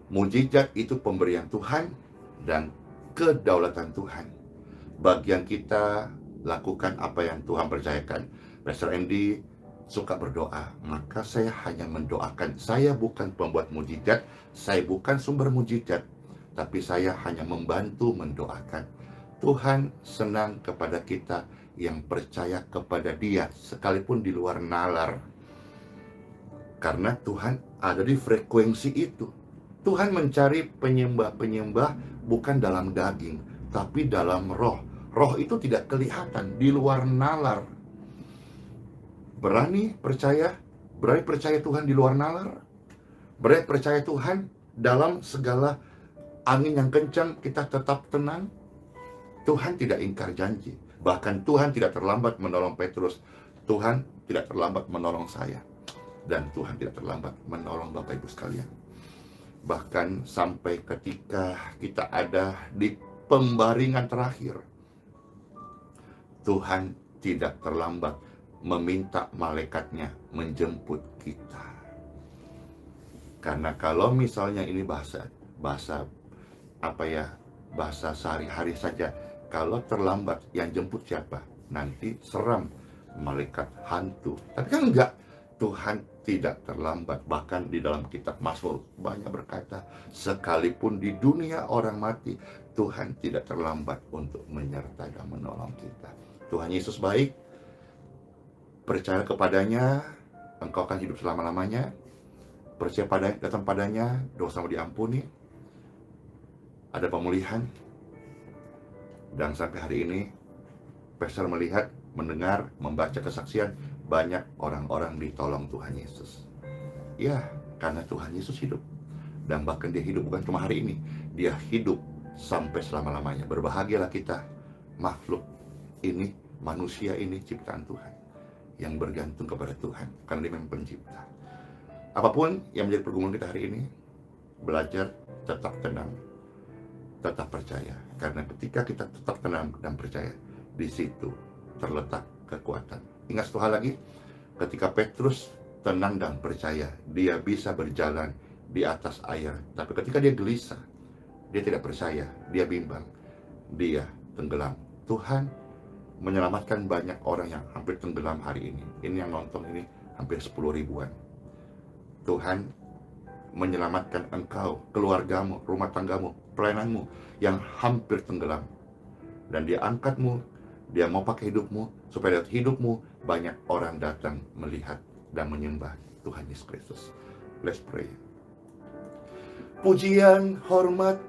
Mujizat itu pemberian Tuhan dan kedaulatan Tuhan. Bagian kita lakukan apa yang Tuhan percayakan. Pastor Andy suka berdoa, maka saya hanya mendoakan. Saya bukan pembuat mujizat, saya bukan sumber mujizat, tapi saya hanya membantu mendoakan. Tuhan senang kepada kita yang percaya kepada Dia, sekalipun di luar nalar. Karena Tuhan ada di frekuensi itu. Tuhan mencari penyembah-penyembah bukan dalam daging, tapi dalam roh. Roh itu tidak kelihatan, di luar nalar. Berani percaya Tuhan di luar nalar. Berani percaya Tuhan dalam segala angin yang kencang, kita tetap tenang. Tuhan tidak ingkar janji. Bahkan Tuhan tidak terlambat menolong Petrus. Tuhan tidak terlambat menolong saya. Dan Tuhan tidak terlambat menolong Bapak Ibu sekalian. Bahkan sampai ketika kita ada di pembaringan terakhir, Tuhan tidak terlambat meminta malaikatnya menjemput kita. Karena kalau misalnya ini bahasa sehari-hari saja, kalau terlambat yang jemput siapa? Nanti seram malaikat hantu. Tapi kan enggak, Tuhan tidak terlambat. Bahkan di dalam kitab Mazmur banyak berkata, sekalipun di dunia orang mati, Tuhan tidak terlambat untuk menyertai dan menolong kita. Tuhan Yesus baik. Percaya kepadanya, engkau akan hidup selama-lamanya. Percaya datang padanya, dosamu diampuni. Ada pemulihan. Dan sampai hari ini, Pastor melihat, mendengar, membaca kesaksian, banyak orang-orang ditolong Tuhan Yesus. Ya, karena Tuhan Yesus hidup. Dan bahkan Dia hidup bukan cuma hari ini, Dia hidup sampai selama-lamanya. Berbahagialah kita, makhluk ini, manusia ini, ciptaan Tuhan, yang bergantung kepada Tuhan, karena Dia memang pencipta. Apapun yang menjadi pergumulan kita hari ini, belajar tetap tenang, tetap percaya. Karena ketika kita tetap tenang dan percaya, di situ terletak kekuatan. Ingat satu hal lagi, ketika Petrus tenang dan percaya, dia bisa berjalan di atas air. Tapi ketika dia gelisah, dia tidak percaya, dia bimbang, dia tenggelam. Tuhan menyelamatkan banyak orang yang hampir tenggelam hari ini. Ini yang nonton ini hampir 10 ribuan. Tuhan menyelamatkan engkau, keluargamu, rumah tanggamu, pelayananmu yang hampir tenggelam. Dan Dia angkatmu, Dia mau pakai hidupmu, supaya dari hidupmu banyak orang datang melihat dan menyembah Tuhan Yesus Kristus. Let's pray. Pujian, hormat,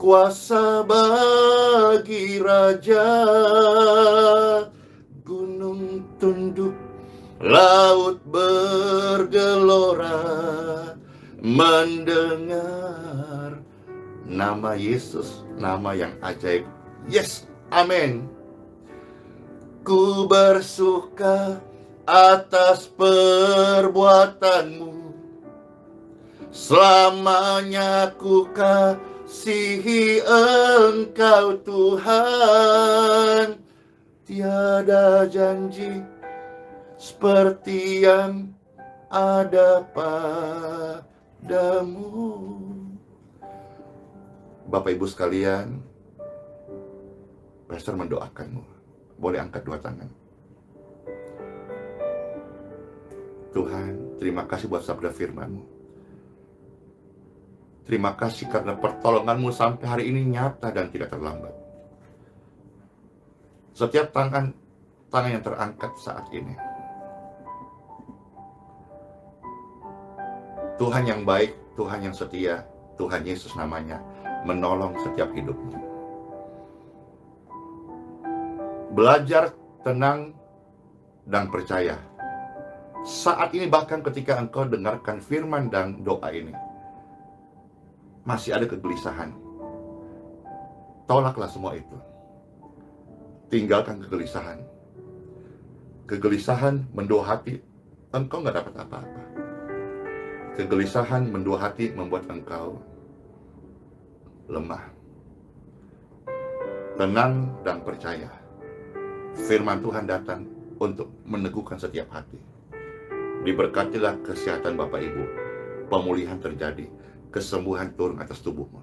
kuasa bagi Raja. Gunung tunduk, laut bergelora, mendengar nama Yesus, nama yang ajaib. Yes, amin. Ku bersuka atas perbuatanmu, selamanya ku kasihi Engkau Tuhan. Tiada janji seperti yang ada padamu. Bapak Ibu sekalian, Pastor mendoakanmu. Boleh angkat dua tangan. Tuhan, terima kasih buat sabda firman-Mu. Terima kasih karena pertolongan-Mu sampai hari ini nyata dan tidak terlambat. Setiap tangan yang terangkat saat ini, Tuhan yang baik, Tuhan yang setia, Tuhan Yesus namanya, menolong setiap hidupmu. Belajar tenang dan percaya. Saat ini bahkan ketika engkau dengarkan firman dan doa ini, masih ada kegelisahan. Tolaklah semua itu. Tinggalkan kegelisahan. Kegelisahan mendua hati, engkau gak dapat apa-apa. Kegelisahan mendua hati membuat engkau lemah. Tenang dan percaya. Firman Tuhan datang untuk meneguhkan setiap hati. Diberkatilah kesehatan Bapak Ibu. Pemulihan terjadi. kesembuhan turun atas tubuhmu.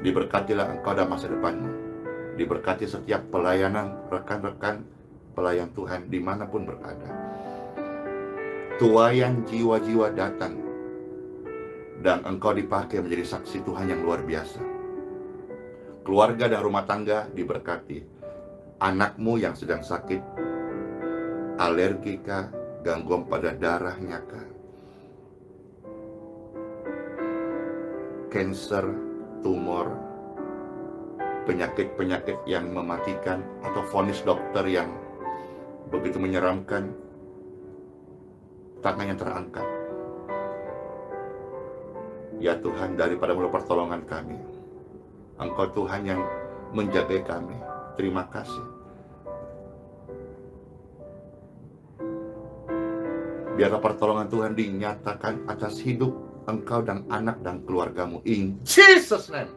Diberkatilah engkau dan masa depanmu. Diberkati setiap pelayanan rekan-rekan pelayan Tuhan dimanapun berada. Tuaian jiwa-jiwa datang, dan engkau dipakai menjadi saksi Tuhan yang luar biasa. Keluarga dan rumah tangga diberkati. Anakmu yang sedang sakit, alergi kah, gangguan pada darahnya kah, cancer, tumor, penyakit-penyakit yang mematikan, atau vonis dokter yang begitu menyeramkan, tangannya terangkat. Ya Tuhan, daripada mulu pertolongan kami, Engkau Tuhan yang menjaga kami. Terima kasih. Biarlah pertolongan Tuhan dinyatakan atas hidup engkau dan anak dan keluargamu. In Jesus' name.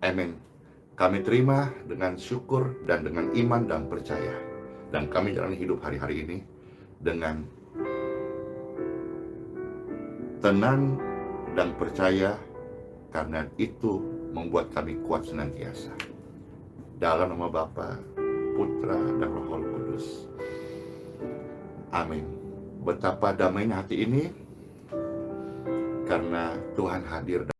Amin. Kami terima dengan syukur dan dengan iman dan percaya. Dan kami jalani hidup hari-hari ini dengan tenang dan percaya, karena itu membuat kami kuat senantiasa. Dalam nama Bapa, Putra, dan Roh Kudus. Amin. Betapa damainya hati ini karena Tuhan hadir.